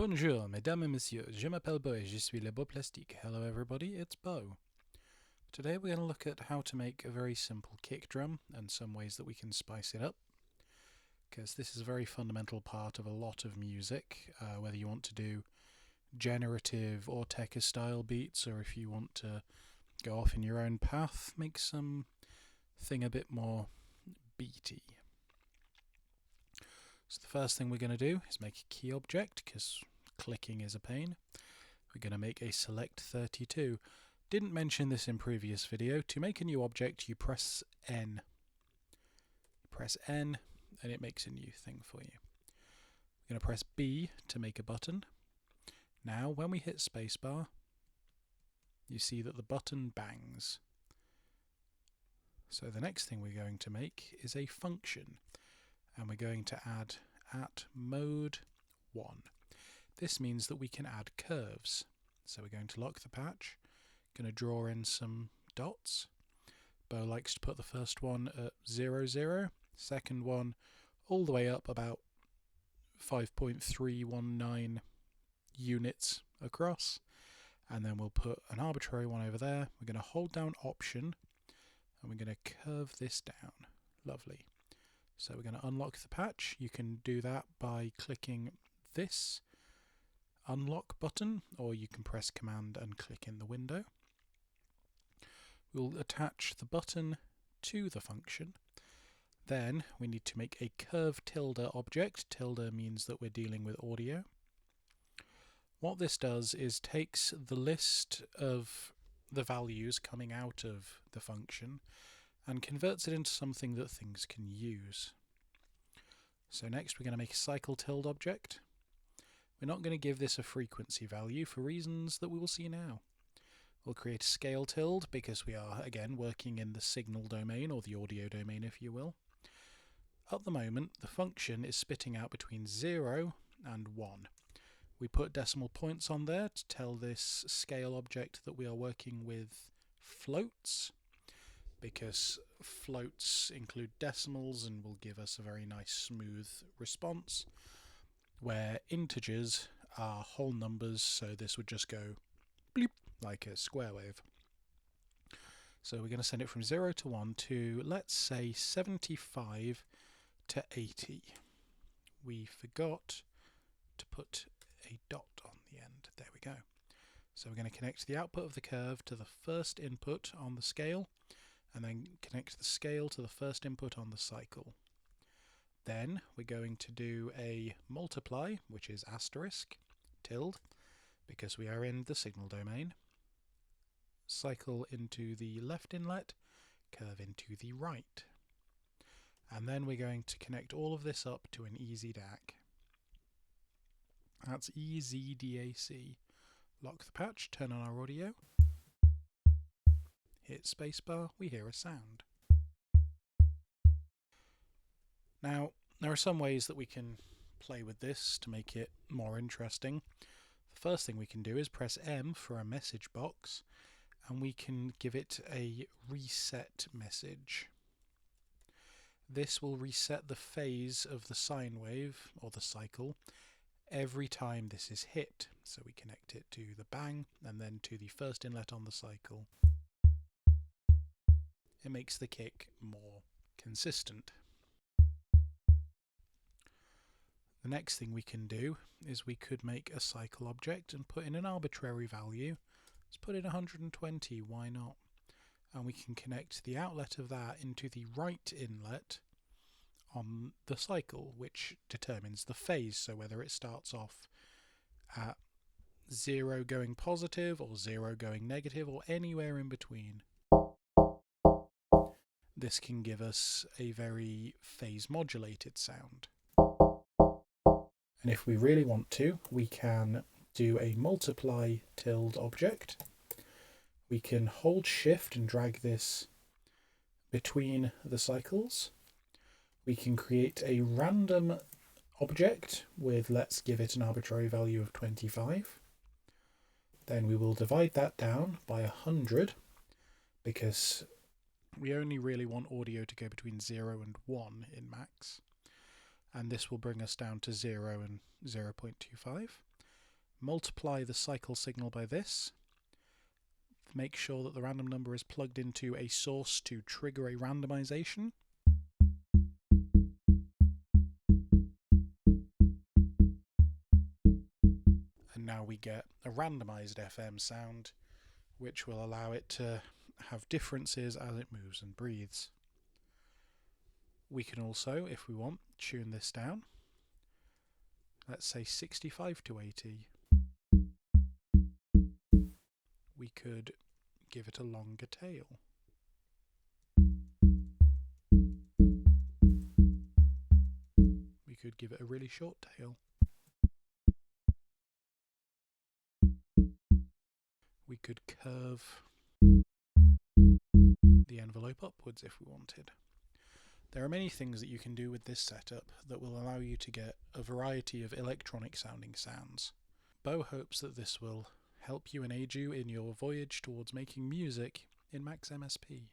Bonjour, mesdames et messieurs. Je m'appelle Beaux et je suis le Beaux Plastiques. Hello everybody, it's Beaux. Today we're going to look at how to make a very simple kick drum and some ways that we can spice it up, because this is a very fundamental part of a lot of music, whether you want to do generative or techno style beats, or if you want to go off in your own path, make some thing a bit more beaty. So the first thing we're going to do is make a key object, because clicking is a pain. We're going to make a select 32. Didn't mention this in previous video. To make a new object, you press N. Press N and it makes a new thing for you. We're going to press B to make a button. Now when we hit spacebar, you see that the button bangs. So the next thing we're going to make is a function, and we're going to add at mode 1. This means that we can add curves. So we're going to lock the patch, going to draw in some dots. Beaux likes to put the first one at 0, 0, second one all the way up about 5.319 units across, and then we'll put an arbitrary one over there. We're going to hold down Option and we're going to curve this down. Lovely. So we're going to unlock the patch. You can do that by clicking this unlock button, or you can press Command and click in the window. We'll attach the button to the function. Then we need to make a curve tilde object. Tilde means that we're dealing with audio. What this does is takes the list of the values coming out of the function and converts it into something that things can use. So next we're going to make a cycle tilde object. We're not going to give this a frequency value for reasons that we will see now. We'll create a scale tilde because we are again working in the signal domain, or the audio domain if you will. At the moment the function is spitting out between 0 and 1. We put decimal points on there to tell this scale object that we are working with floats, because floats include decimals and will give us a very nice smooth response, where integers are whole numbers, so this would just go bleep like a square wave. So we're going to send it from 0 to 1 to, let's say, 75 to 80. We forgot to put a dot on the end. There we go. So we're going to connect the output of the curve to the first input on the scale, and then connect the scale to the first input on the cycle. Then we're going to do a multiply, which is asterisk, tilde, because we are in the signal domain. Cycle into the left inlet, curve into the right. And then we're going to connect all of this up to an easy DAC. That's EZDAC. Lock the patch, turn on our audio. Hit spacebar, we hear a sound. Now, there are some ways that we can play with this to make it more interesting. The first thing we can do is press M for a message box, and we can give it a reset message. This will reset the phase of the sine wave, or the cycle, every time this is hit. So we connect it to the bang and then to the first inlet on the cycle. It makes the kick more consistent. The next thing we can do is we could make a cycle object and put in an arbitrary value. Let's put in 120, why not? And we can connect the outlet of that into the right inlet on the cycle, which determines the phase, so whether it starts off at 0 going positive or 0 going negative or anywhere in between. This can give us a very phase modulated sound. And if we really want to, we can do a multiply tilde object. We can hold shift and drag this between the cycles. We can create a random object with, let's give it an arbitrary value of 25. Then we will divide that down by 100, because we only really want audio to go between 0 and 1 in max. And this will bring us down to 0 and 0.25. multiply the cycle signal by this, make sure that the random number is plugged into a source to trigger a randomization. And now we get a randomized FM sound, which will allow it to have differences as it moves and breathes. We can also, if we want, tune this down. Let's say 65 to 80. We could give it a longer tail. We could give it a really short tail. We could curve the envelope upwards if we wanted. There are many things that you can do with this setup that will allow you to get a variety of electronic sounding sounds. Beaux hopes that this will help you and aid you in your voyage towards making music in Max MSP.